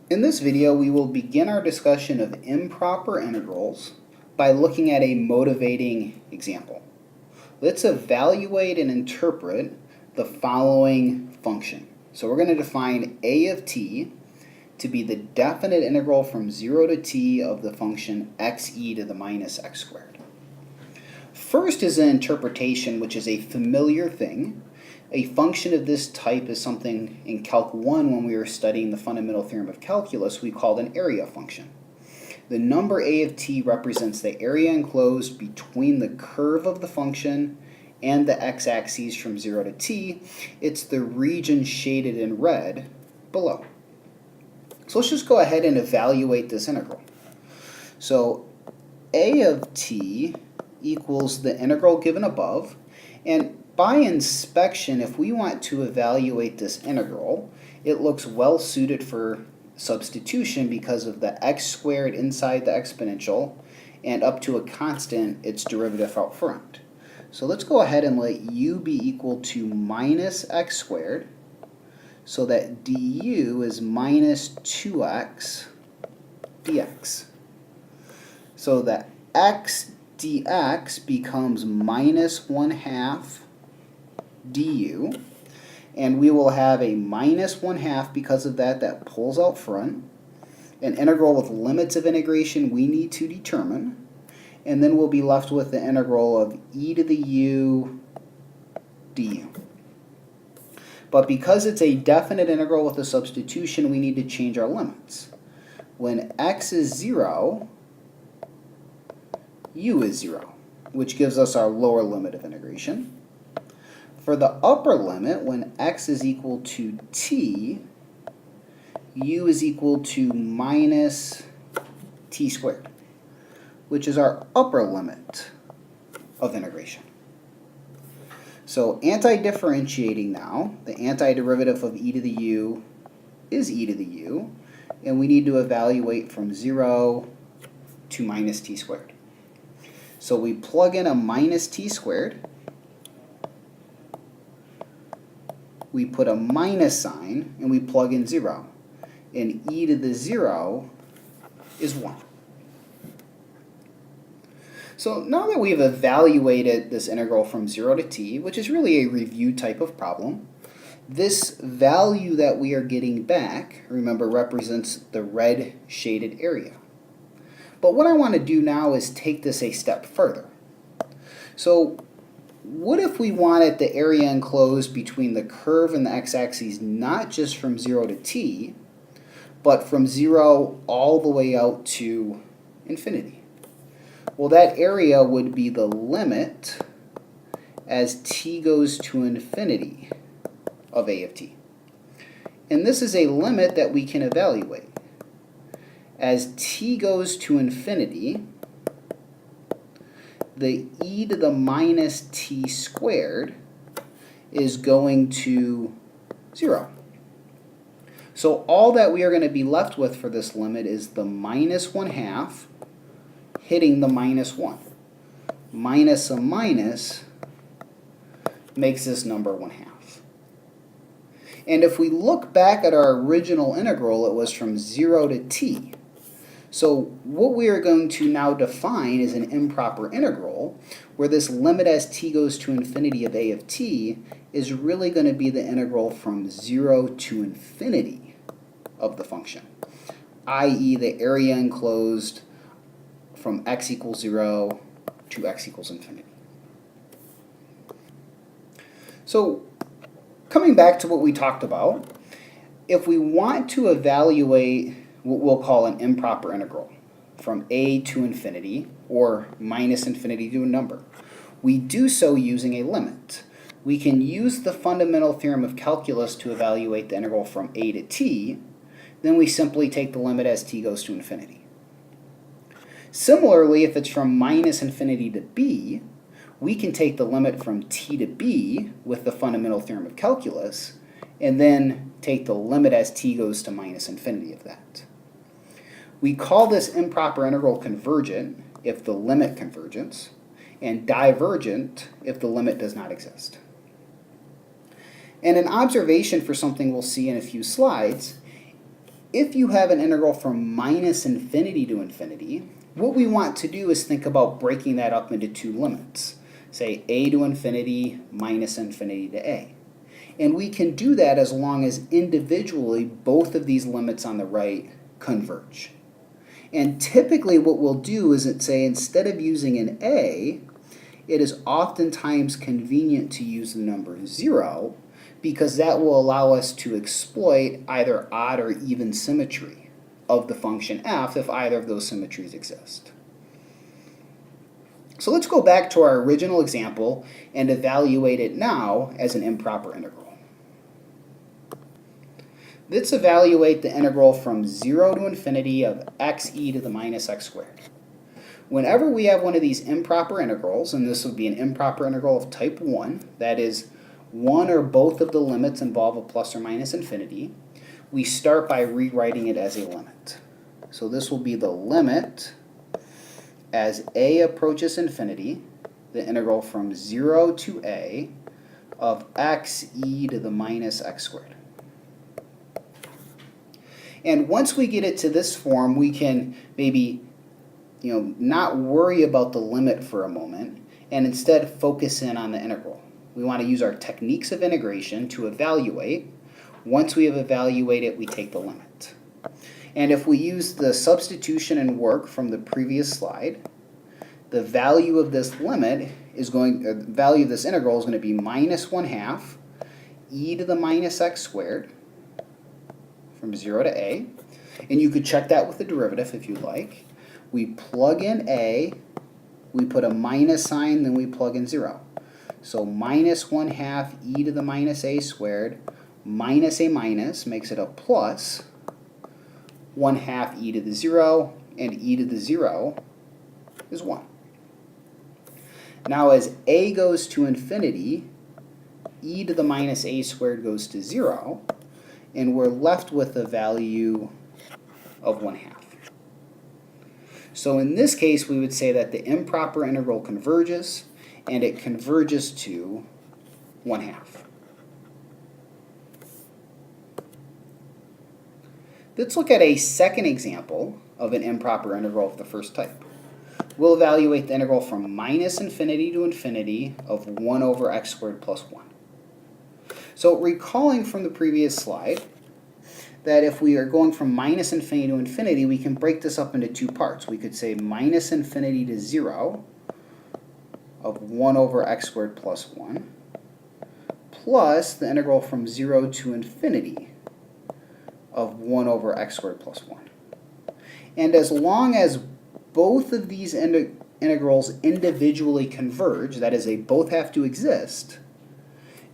In this video, we will begin our discussion of improper integrals by looking at a motivating example. Let's evaluate and interpret the following function. So we're going to define a of t to be the definite integral from 0 to t of the function xe to the minus x squared. First is an interpretation, which is a familiar thing. A function of this type is something in Calc 1 when we were studying the fundamental theorem of calculus we called an area function. The number a of t represents the area enclosed between the curve of the function and the x-axis from 0 to t. It's the region shaded in red below. So let's just go ahead and evaluate this integral. So a of t equals the integral given above, and by inspection, if we want to evaluate this integral, it looks well suited for substitution because of the x squared inside the exponential, and up to a constant, its derivative out front. So let's go ahead and let u be equal to minus x squared, so that du is minus 2x dx. So that x dx becomes minus 1/2 du, and we will have a minus 1/2 because of that pulls out front, an integral with limits of integration we need to determine, and then we'll be left with the integral of e to the u du. But because it's a definite integral with a substitution, we need to change our limits. When x is 0, u is 0, which gives us our lower limit of integration. For the upper limit, when x is equal to t, u is equal to minus t squared, which is our upper limit of integration. So anti-differentiating now, the antiderivative of e to the u is e to the u, and we need to evaluate from 0 to minus t squared. So we plug in a minus t squared, we put a minus sign, and we plug in 0. And e to the 0 is 1. So now that we've evaluated this integral from 0 to t, which is really a review type of problem, this value that we are getting back, remember, represents the red shaded area. But what I want to do now is take this a step further. So what if we wanted the area enclosed between the curve and the x-axis not just from 0 to t, but from 0 all the way out to infinity? Well, that area would be the limit as t goes to infinity of a of t. And this is a limit that we can evaluate. As t goes to infinity, the e to the minus t squared is going to 0. So all that we are going to be left with for this limit is the minus 1/2 hitting the minus 1. Minus a minus makes this number 1/2. And if we look back at our original integral, it was from 0 to t. So what we are going to now define is an improper integral, where this limit as t goes to infinity of a of t is really going to be the integral from 0 to infinity of the function, i.e. the area enclosed from x equals 0 to x equals infinity. So coming back to what we talked about, if we want to evaluate what we'll call an improper integral from a to infinity, or minus infinity to a number, we do so using a limit. We can use the fundamental theorem of calculus to evaluate the integral from a to t, then we simply take the limit as t goes to infinity. Similarly, if it's from minus infinity to b, we can take the limit from t to b with the fundamental theorem of calculus, and then take the limit as t goes to minus infinity of that. We call this improper integral convergent if the limit converges, and divergent if the limit does not exist. And an observation for something we'll see in a few slides if you have an integral from minus infinity to infinity, what we want to do is think about breaking that up into two limits. Say a to infinity minus infinity to a. And we can do that as long as individually both of these limits on the right converge. And typically what we'll do is say instead of using an a, it is oftentimes convenient to use the number 0 because that will allow us to exploit either odd or even symmetry of the function f if either of those symmetries exist. So let's go back to our original example and evaluate it now as an improper integral. Let's evaluate the integral from 0 to infinity of x e to the minus x squared. Whenever we have one of these improper integrals, and this would be an improper integral of type 1, that is, one or both of the limits involve a plus or minus infinity, we start by rewriting it as a limit. So this will be the limit as a approaches infinity, the integral from 0 to a of x e to the minus x squared. And once we get it to this form, we can maybe not worry about the limit for a moment and instead focus in on the integral. We want to use our techniques of integration to evaluate. Once we have evaluated, we take the limit. And if we use the substitution and work from the previous slide, the value of this limit is the value of this integral is going to be minus 1/2 e to the minus x squared from 0 to a. And you could check that with the derivative if you like. We plug in a, we put a minus sign, then we plug in 0. So minus 1/2 e to the minus a squared minus a minus makes it a plus 1/2 e to the 0, and e to the 0 is 1. Now as a goes to infinity, e to the minus a squared goes to 0, and we're left with a value of 1/2. So in this case, we would say that the improper integral converges, and it converges to 1/2. Let's look at a second example of an improper integral of the first type. We'll evaluate the integral from minus infinity to infinity of 1 over x squared plus 1. So recalling from the previous slide that if we are going from minus infinity to infinity, we can break this up into two parts. We could say minus infinity to 0 of 1 over x squared plus 1 plus the integral from 0 to infinity of 1 over x squared plus 1. And as long as both of these integrals individually converge, that is, they both have to exist,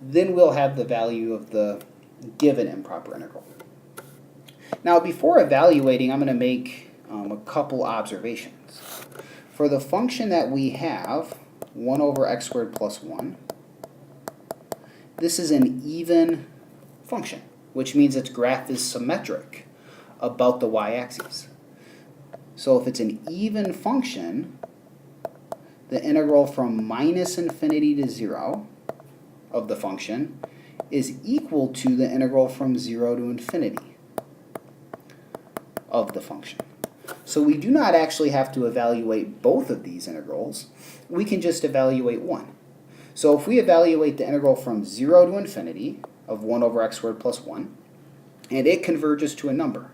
then we'll have the value of the given improper integral. Now, before evaluating, I'm going to make a couple observations. For the function that we have, 1 over x squared plus 1, this is an even function, which means its graph is symmetric about the y-axis. So if it's an even function, the integral from minus infinity to 0 of the function is equal to the integral from 0 to infinity of the function. So we do not actually have to evaluate both of these integrals. We can just evaluate one. So if we evaluate the integral from 0 to infinity of 1 over x squared plus 1, and it converges to a number,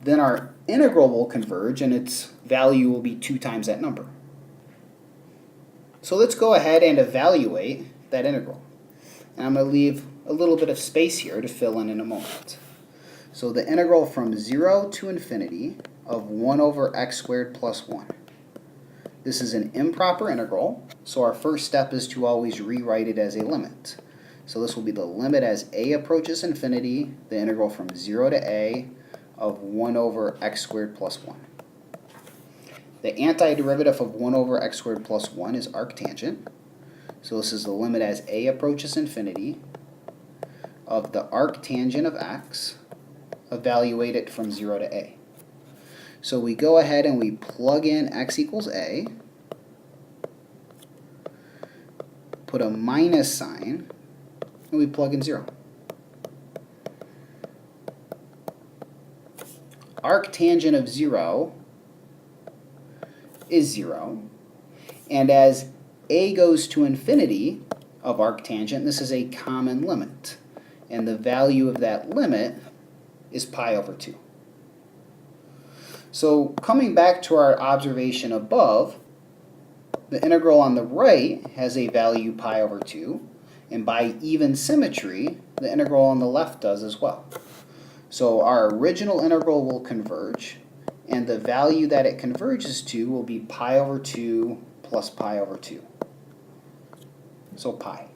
then our integral will converge and its value will be 2 times that number. So let's go ahead and evaluate that integral. And I'm going to leave a little bit of space here to fill in a moment. So the integral from 0 to infinity of 1 over x squared plus 1. This is an improper integral, so our first step is to always rewrite it as a limit. So this will be the limit as a approaches infinity, the integral from 0 to a of 1 over x squared plus 1. The antiderivative of 1 over x squared plus 1 is arctangent. So this is the limit as a approaches infinity of the arctangent of x, evaluated from 0 to a. So we go ahead and we plug in x equals a, put a minus sign, and we plug in 0. arctangent of 0 is 0. And as a goes to infinity of arctangent, this is a common limit. And the value of that limit is pi over 2. So coming back to our observation above, the integral on the right has a value pi over 2. And by even symmetry, the integral on the left does as well. So our original integral will converge, and the value that it converges to will be pi over 2 plus pi over 2. So pi.